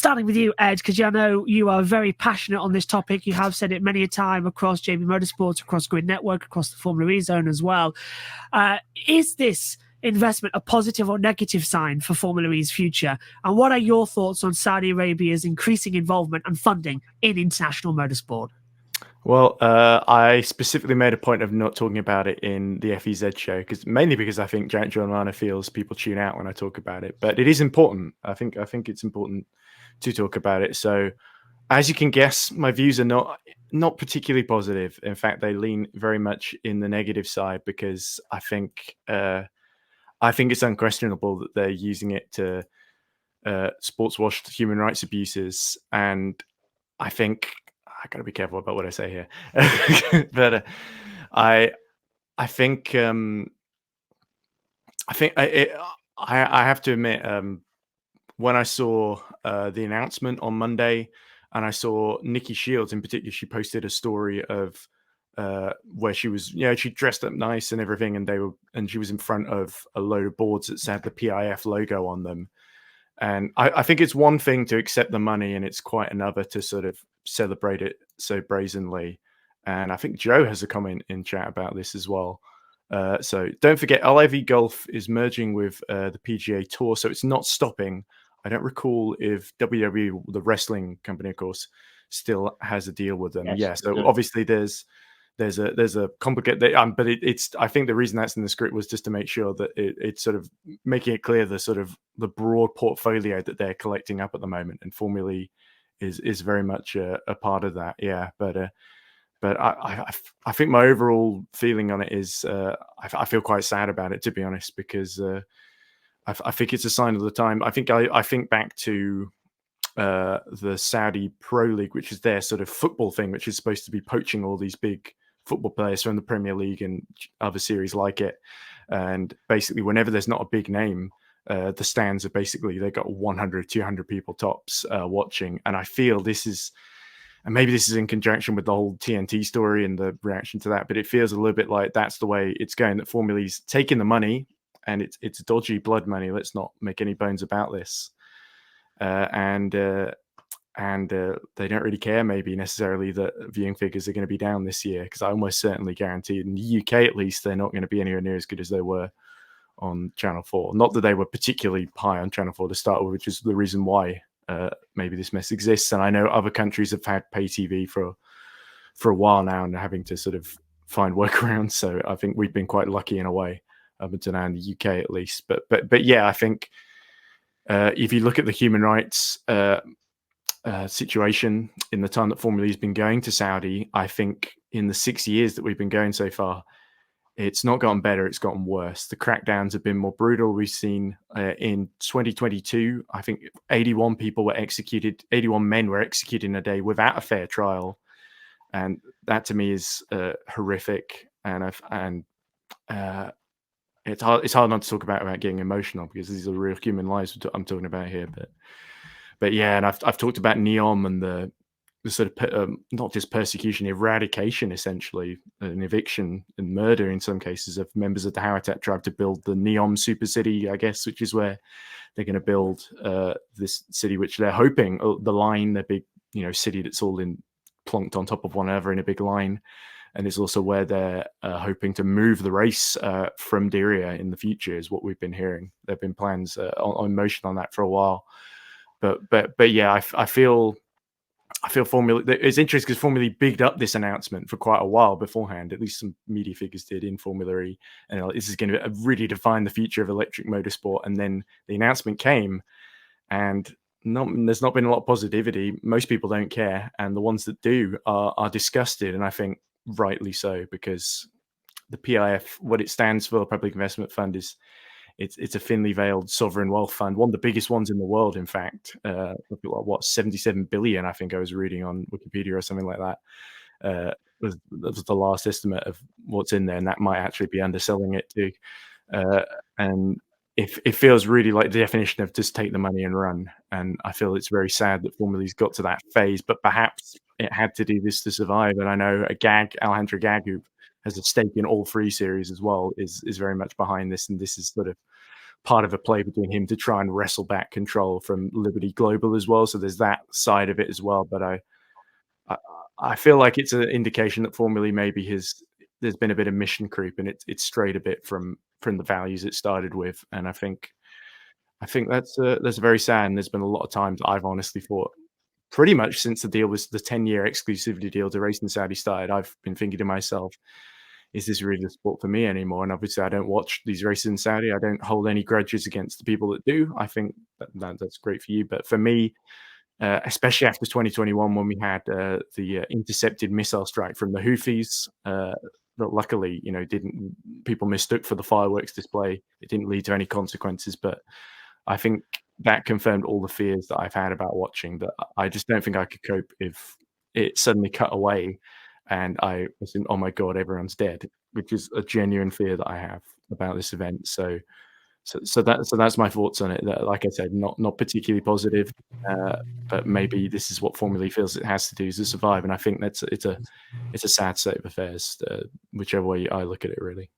starting with you, Ed, because I know you are very passionate on this topic. You have said it many a time across JB Motorsports, across Grid Network, across the Formula E zone as well. Is this investment a positive or negative sign for Formula E's future? And what are your thoughts on Saudi Arabia's increasing involvement and funding in international motorsport? Well, I specifically made a point of not talking about it in the FEZ show, mainly because I think Jack John feels people tune out when I talk about it. But it is important. I think it's important to talk about it. So, as you can guess, my views are not particularly positive. In fact, they lean very much in the negative side, because I think it's unquestionable that they're using it to sports wash human rights abuses, and I think I got to be careful about what I say here. But I think I have to admit, when I saw the announcement on Monday, and I saw Nikki Shields in particular, she posted a story of where she was, she dressed up nice and everything, and she was in front of a load of boards that said the PIF logo on them. And I think it's one thing to accept the money, and it's quite another to sort of celebrate it so brazenly. And I think Joe has a comment in chat about this as well. So don't forget, LIV Golf is merging with the PGA Tour, so it's not stopping. I don't recall if WWE, the wrestling company, of course, still has a deal with them. Yes, yeah, so obviously there's a complicated, but it's I think the reason that's in the script was just to make sure that it's sort of making it clear the broad portfolio that they're collecting up at the moment, and Formula E is very much a part of that. Yeah, but I think my overall feeling on it is I feel quite sad about it, to be honest, because I think it's a sign of the time. I think back to the Saudi Pro League, which is their sort of football thing, which is supposed to be poaching all these big football players from the Premier League and other series like it. And basically, whenever there's not a big name, the stands are basically, they got 100, 200 people tops watching. And I feel this is, and maybe this is in conjunction with the whole TNT story and the reaction to that, but it feels a little bit like that's the way it's going, that Formula E's taking the money, and it's dodgy blood money. Let's not make any bones about this. And they don't really care, maybe necessarily, that viewing figures are going to be down this year, because I almost certainly guarantee in the UK at least they're not going to be anywhere near as good as they were on Channel 4. Not that they were particularly high on Channel 4 to start with, which is the reason why maybe this mess exists. And I know other countries have had pay TV for a while now and are having to sort of find workarounds. So I think we've been quite lucky in a way up until now in the UK at least. But yeah, I think if you look at the human rights situation in the time that Formula E has been going to Saudi, I think in the 6 years that we've been going so far, it's not gotten better, it's gotten worse. The crackdowns have been more brutal. We've seen in 2022, I think 81 men were executed in a day without a fair trial. And that to me is horrific. And it's hard not to talk about getting emotional, because these are real human lives I'm talking about here. But yeah, and I've talked about NEOM and the sort of not just persecution, eradication, essentially, an eviction and murder in some cases of members of the Harakat tribe to build the NEOM super city, I guess, which is where they're going to build this city, which they're hoping, the line, the big city that's all plonked on top of one another in a big line. And it's also where they're hoping to move the race from Diriyah in the future, is what we've been hearing. There have been plans on motion on that for a while. But yeah, I feel Formula, it's interesting because Formula E bigged up this announcement for quite a while beforehand. At least some media figures did in Formula E, and this is going to really define the future of electric motorsport. And then the announcement came, and there's not been a lot of positivity. Most people don't care, and the ones that do are disgusted, and I think rightly so, because the PIF, what it stands for, Public Investment Fund, is it's a thinly veiled sovereign wealth fund, one of the biggest ones in the world, in fact. 77 billion, I think I was reading on Wikipedia or something like that. Was the last estimate of what's in there, and that might actually be underselling it too. And it feels really like the definition of just take the money and run. And I feel it's very sad that Formula's got to that phase, but perhaps it had to do this to survive. And I know Alejandro Gag, who has a stake in all three series as well, is very much behind this. And this is sort of part of a play between him to try and wrestle back control from Liberty Global as well. So there's that side of it as well. But I, I feel like it's an indication that Formula E maybe there's been a bit of mission creep, and it's strayed a bit from the values it started with. And I think that's very sad. And there's been a lot of times I've honestly thought, pretty much since the 10-year exclusivity deal to Race in Saudi started, I've been thinking to myself, is this really the sport for me anymore? And obviously, I don't watch these races in Saudi. I don't hold any grudges against the people that do. I think that's great for you. But for me, especially after 2021, when we had the intercepted missile strike from the Houthis, that luckily, people mistook for the fireworks display. It didn't lead to any consequences, but I think that confirmed all the fears that I've had about watching, that I just don't think I could cope if it suddenly cut away and I was in, oh my God, everyone's dead, which is a genuine fear that I have about this event. So that's my thoughts on it. That, like I said, not particularly positive, but maybe this is what Formula E feels it has to do to survive. And I think it's a sad state of affairs, whichever way I look at it, really.